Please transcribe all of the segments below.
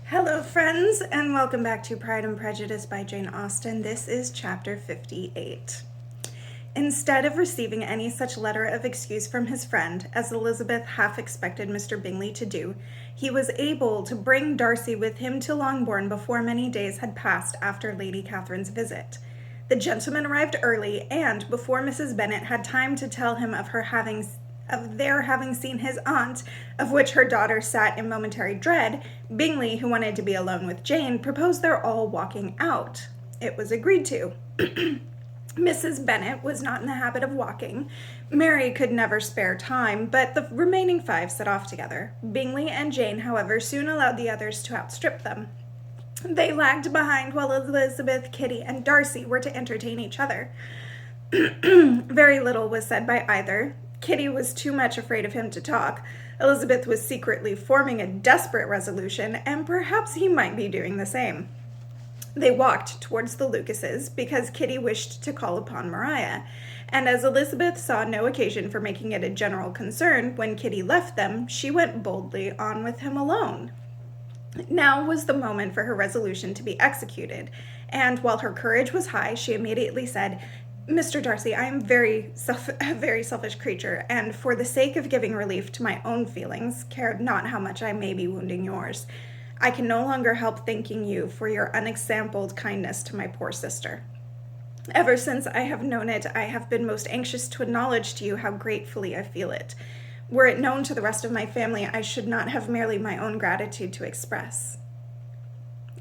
Hello, friends, and welcome back to Pride and Prejudice by Jane Austen. This is chapter 58. Instead of receiving any such letter of excuse from his friend, as Elizabeth half expected Mr. Bingley to do, he was able to bring Darcy with him to Longbourn before many days had passed after Lady Catherine's visit. The gentleman arrived early, and before Mrs. Bennet had time to tell him of their having seen his aunt, of which her daughter sat in momentary dread, Bingley, who wanted to be alone with Jane, proposed their all walking out. It was agreed to. Mrs. Bennet was not in the habit of walking. Mary could never spare time, but the remaining five set off together. Bingley and Jane, however, soon allowed the others to outstrip them. They lagged behind while Elizabeth, Kitty, and Darcy were to entertain each other. Very little was said by either. Kitty was too much afraid of him to talk. Elizabeth was secretly forming a desperate resolution, and perhaps he might be doing the same. They walked towards the Lucases because Kitty wished to call upon Maria, and as Elizabeth saw no occasion for making it a general concern when Kitty left them, she went boldly on with him alone. Now was the moment for her resolution to be executed, and while her courage was high, she immediately said, "Mr. Darcy, I am a very selfish creature, and for the sake of giving relief to my own feelings, care not how much I may be wounding yours. I can no longer help thanking you for your unexampled kindness to my poor sister. Ever since I have known it, I have been most anxious to acknowledge to you how gratefully I feel it. Were it known to the rest of my family, I should not have merely my own gratitude to express."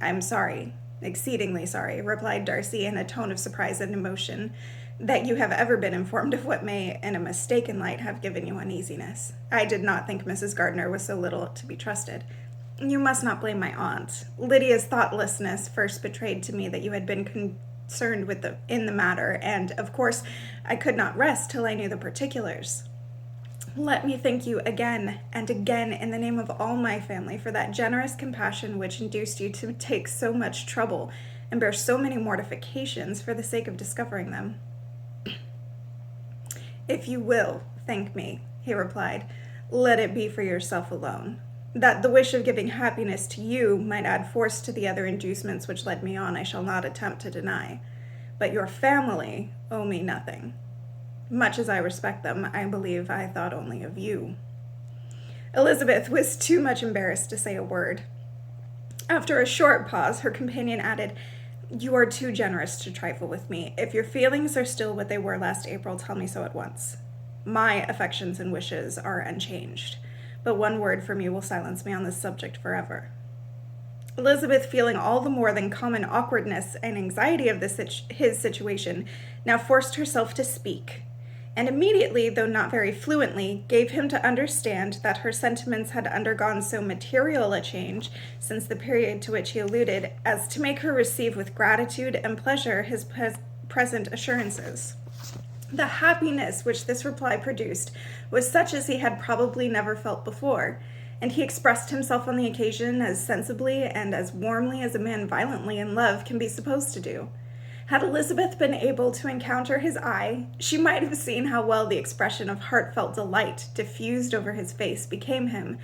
"I am sorry, exceedingly sorry," replied Darcy in a tone of surprise and emotion, "that you have ever been informed of what may, in a mistaken light, have given you uneasiness. I did not think Mrs. Gardiner was so little to be trusted. You must not blame my aunt. Lydia's thoughtlessness first betrayed to me that you had been concerned in the matter, and, of course, I could not rest till I knew the particulars. Let me thank you again and again in the name of all my family for that generous compassion which induced you to take so much trouble and bear so many mortifications for the sake of discovering them." "If you will thank me," he replied, "let it be for yourself alone. That the wish of giving happiness to you might add force to the other inducements which led me on, I shall not attempt to deny. But your family owe me nothing. Much as I respect them, I believe I thought only of you." Elizabeth was too much embarrassed to say a word. After a short pause, her companion added, "You are too generous to trifle with me. If your feelings are still what they were last April, tell me so at once. My affections and wishes are unchanged, but one word from you will silence me on this subject forever." Elizabeth, feeling all the more than common awkwardness and anxiety of his situation, now forced herself to speak, and immediately, though not very fluently, gave him to understand that her sentiments had undergone so material a change since the period to which he alluded as to make her receive with gratitude and pleasure his present assurances. The happiness which this reply produced was such as he had probably never felt before, and he expressed himself on the occasion as sensibly and as warmly as a man violently in love can be supposed to do. Had Elizabeth been able to encounter his eye, she might have seen how well the expression of heartfelt delight diffused over his face became him,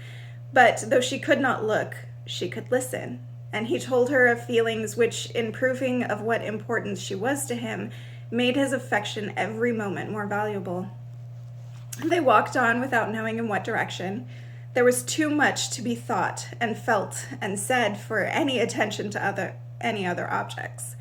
but though she could not look, she could listen, and he told her of feelings which, in proving of what importance she was to him, made his affection every moment more valuable. They walked on without knowing in what direction. There was too much to be thought and felt and said for any attention to any other objects.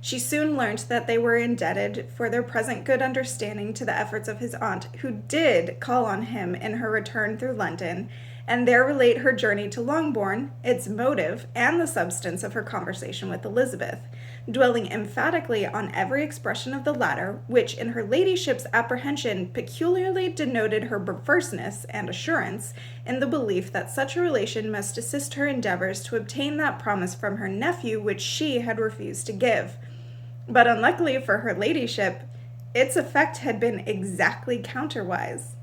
She soon learnt that they were indebted for their present good understanding to the efforts of his aunt, who did call on him in her return through London, and there relate her journey to Longbourn, its motive, and the substance of her conversation with Elizabeth, dwelling emphatically on every expression of the latter, which in her ladyship's apprehension peculiarly denoted her perverseness and assurance in the belief that such a relation must assist her endeavours to obtain that promise from her nephew which she had refused to give. But unluckily for her ladyship, its effect had been exactly contrariwise.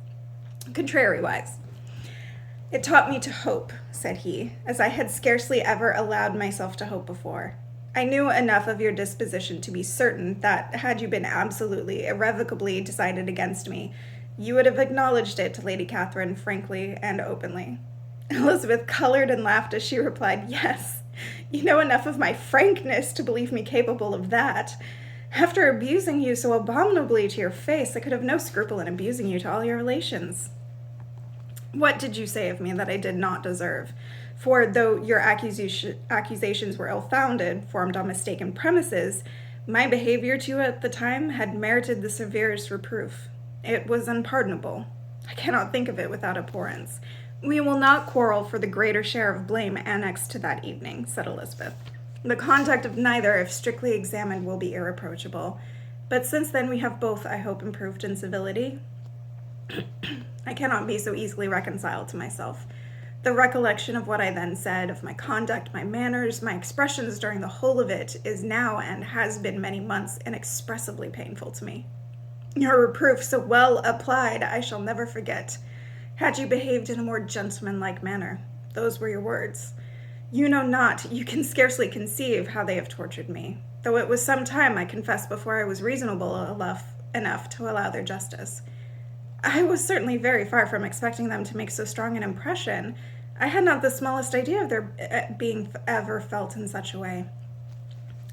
"It taught me to hope," said he, "as I had scarcely ever allowed myself to hope before. I knew enough of your disposition to be certain that, had you been absolutely, irrevocably decided against me, you would have acknowledged it to Lady Catherine frankly and openly. Elizabeth colored and laughed as she replied, "Yes, you know enough of my frankness to believe me capable of that. After abusing you so abominably to your face, I could have no scruple in abusing you to all your relations. What did you say of me that I did not deserve? For though your accusations were ill-founded, formed on mistaken premises, my behavior to you at the time had merited the severest reproof. It was unpardonable. I cannot think of it without abhorrence. We will not quarrel for the greater share of blame annexed to that evening," said Elizabeth. "The conduct of neither, if strictly examined, will be irreproachable. But since then we have both, I hope, improved in civility, I cannot be so easily reconciled to myself. The recollection of what I then said, of my conduct, my manners, my expressions during the whole of it, is now, and has been many months, inexpressibly painful to me. Your reproof, so well applied, I shall never forget. Had you behaved in a more gentlemanlike manner, those were your words. You know not, you can scarcely conceive how they have tortured me, though it was some time, I confess, before I was reasonable enough to allow their justice. I was certainly very far from expecting them to make so strong an impression. I had not the smallest idea of their being ever felt in such a way.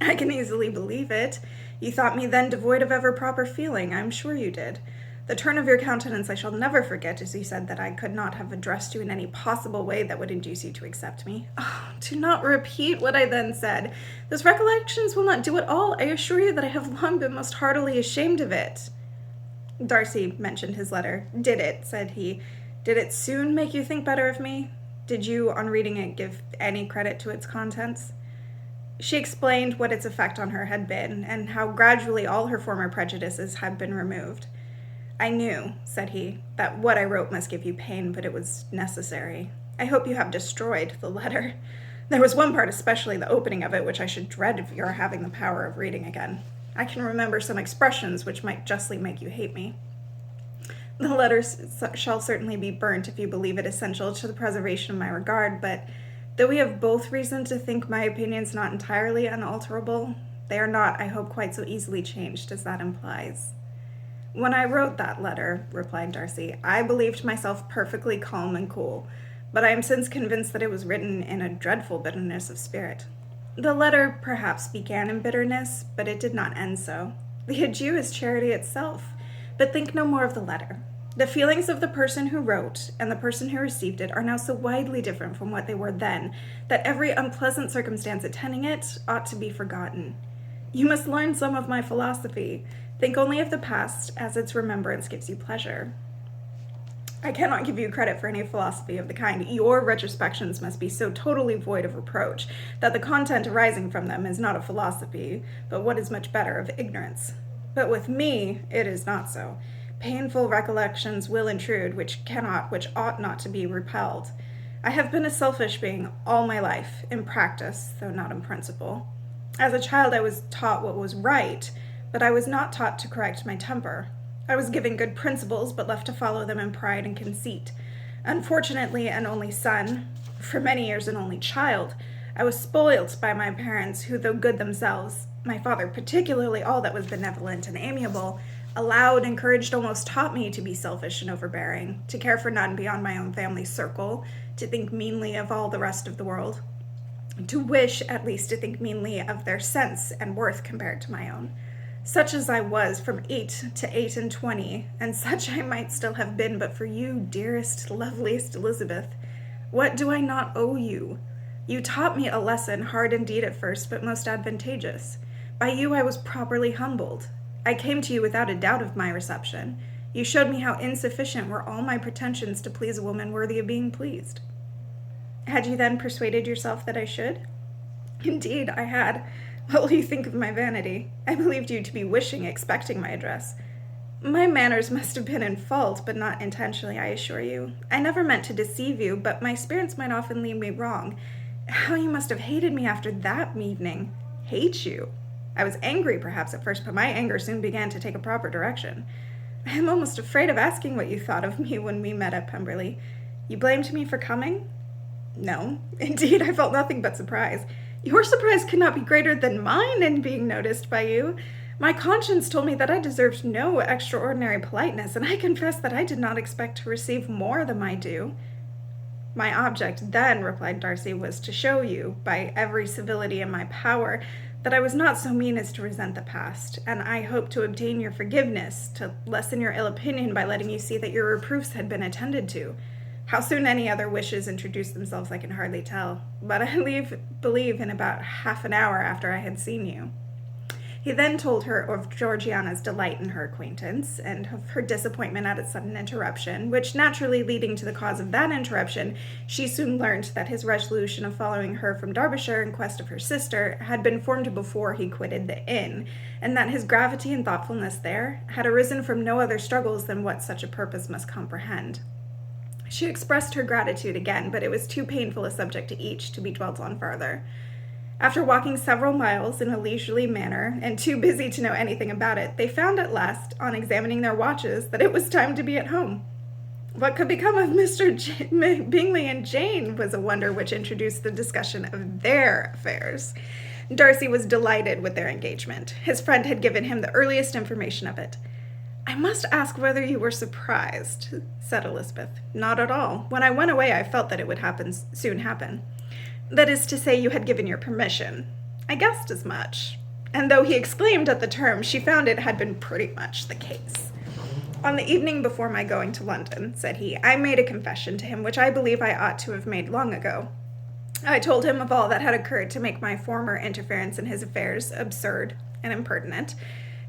I can easily believe it. You thought me then devoid of ever proper feeling. I am sure you did. The turn of your countenance I shall never forget, as you said that I could not have addressed you in any possible way that would induce you to accept me. Oh, do not repeat what I then said. Those recollections will not do at all. I assure you that I have long been most heartily ashamed of it." Darcy mentioned his letter. "Did it," said he, "did it soon make you think better of me? Did you, on reading it, give any credit to its contents?" She explained what its effect on her had been, and how gradually all her former prejudices had been removed. "I knew," said he, "that what I wrote must give you pain, but it was necessary. I hope you have destroyed the letter. There was one part, especially the opening of it, which I should dread of your having the power of reading again. I can remember some expressions which might justly make you hate me. The letter shall certainly be burnt if you believe it essential to the preservation of my regard, but though we have both reason to think my opinions not entirely unalterable, they are not, I hope, quite so easily changed as that implies." "When I wrote that letter," replied Darcy, "I believed myself perfectly calm and cool, but I am since convinced that it was written in a dreadful bitterness of spirit. The letter perhaps began in bitterness, but it did not end so. The adieu is charity itself. But think no more of the letter. The feelings of the person who wrote and the person who received it are now so widely different from what they were then, that every unpleasant circumstance attending it ought to be forgotten. You must learn some of my philosophy. Think only of the past, as its remembrance gives you pleasure." "I cannot give you credit for any philosophy of the kind. Your retrospections must be so totally void of reproach, that the content arising from them is not of philosophy, but what is much better, of ignorance. But with me it is not so. Painful recollections will intrude, which ought not to be repelled. I have been a selfish being all my life, in practice, though not in principle. As a child I was taught what was right, but I was not taught to correct my temper. I was given good principles, but left to follow them in pride and conceit. Unfortunately, an only son, for many years an only child, I was spoilt by my parents, who, though good themselves, my father particularly all that was benevolent and amiable, allowed, encouraged, almost taught me to be selfish and overbearing, to care for none beyond my own family circle, to think meanly of all the rest of the world, to wish, at least, to think meanly of their sense and worth compared to my own. Such as I was from 8 to 28, and such I might still have been but for you, dearest, loveliest Elizabeth. What do I not owe you? You taught me a lesson, hard indeed at first, but most advantageous. By you I was properly humbled. I came to you without a doubt of my reception. You showed me how insufficient were all my pretensions to please a woman worthy of being pleased. Had you then persuaded yourself that I should? Indeed, I had. What will you think of my vanity? I believed you to be wishing, expecting my address. My manners must have been in fault, but not intentionally, I assure you. I never meant to deceive you, but my spirits might often lead me wrong. How you must have hated me after that evening. Hate you? I was angry, perhaps, at first, but my anger soon began to take a proper direction. I am almost afraid of asking what you thought of me when we met at Pemberley. You blamed me for coming? No, indeed, I felt nothing but surprise. Your surprise could not be greater than mine in being noticed by you. My conscience told me that I deserved no extraordinary politeness, and I confess that I did not expect to receive more than my due. My object then, replied Darcy, was to show you, by every civility in my power, that I was not so mean as to resent the past, and I hope to obtain your forgiveness, to lessen your ill opinion by letting you see that your reproofs had been attended to. How soon any other wishes introduced themselves I can hardly tell, but I believe in about half an hour after I had seen you. He then told her of Georgiana's delight in her acquaintance, and of her disappointment at its sudden interruption, which, naturally leading to the cause of that interruption, she soon learnt that his resolution of following her from Derbyshire in quest of her sister had been formed before he quitted the inn, and that his gravity and thoughtfulness there had arisen from no other struggles than what such a purpose must comprehend. She expressed her gratitude again, but it was too painful a subject to each to be dwelt on farther. After walking several miles in a leisurely manner, and too busy to know anything about it, they found at last, on examining their watches, that it was time to be at home. What could become of Mr. Bingley and Jane was a wonder which introduced the discussion of their affairs. Darcy was delighted with their engagement. His friend had given him the earliest information of it. "I must ask whether you were surprised," said Elizabeth. "Not at all. When I went away, I felt that it would soon happen. That is to say, you had given your permission. I guessed as much." And though he exclaimed at the term, she found it had been pretty much the case. "On the evening before my going to London," said he, "I made a confession to him which I believe I ought to have made long ago. I told him of all that had occurred to make my former interference in his affairs absurd and impertinent.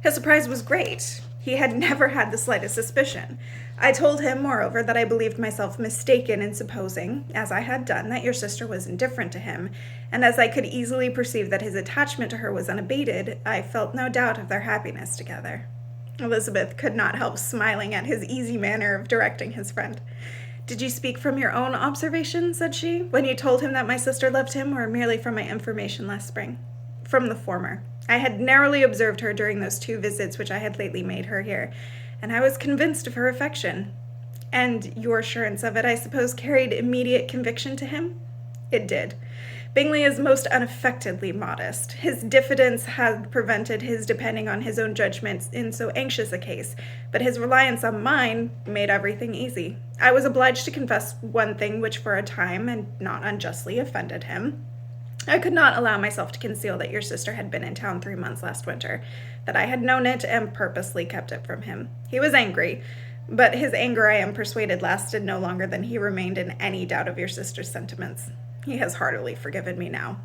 His surprise was great. He had never had the slightest suspicion. I told him, moreover, that I believed myself mistaken in supposing, as I had done, that your sister was indifferent to him, and as I could easily perceive that his attachment to her was unabated, I felt no doubt of their happiness together." Elizabeth could not help smiling at his easy manner of directing his friend. "Did you speak from your own observation," said she, "when you told him that my sister loved him, or merely from my information last spring?" "From the former. I had narrowly observed her during those 2 visits which I had lately made her here, and I was convinced of her affection." "And your assurance of it, I suppose, carried immediate conviction to him?" "It did. Bingley is most unaffectedly modest. His diffidence had prevented his depending on his own judgment in so anxious a case, but his reliance on mine made everything easy. I was obliged to confess one thing which for a time, and not unjustly, offended him. I could not allow myself to conceal that your sister had been in town 3 months last winter, that I had known it and purposely kept it from him. He was angry, but his anger, I am persuaded, lasted no longer than he remained in any doubt of your sister's sentiments. He has heartily forgiven me now."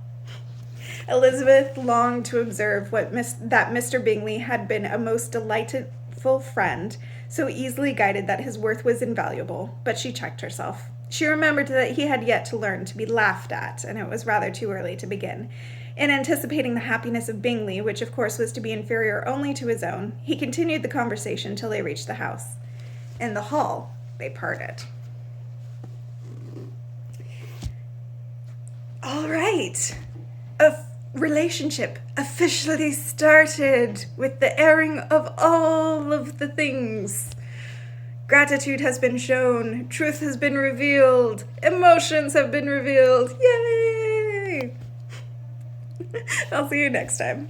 Elizabeth longed to observe that Mr. Bingley had been a most delightful friend, so easily guided that his worth was invaluable, but she checked herself. She remembered that he had yet to learn to be laughed at, and it was rather too early to begin. In anticipating the happiness of Bingley, which of course was to be inferior only to his own, he continued the conversation till they reached the house. In the hall, they parted. All right. A relationship officially started with the airing of all of the things. Gratitude has been shown, truth has been revealed, emotions have been revealed. Yay! I'll see you next time.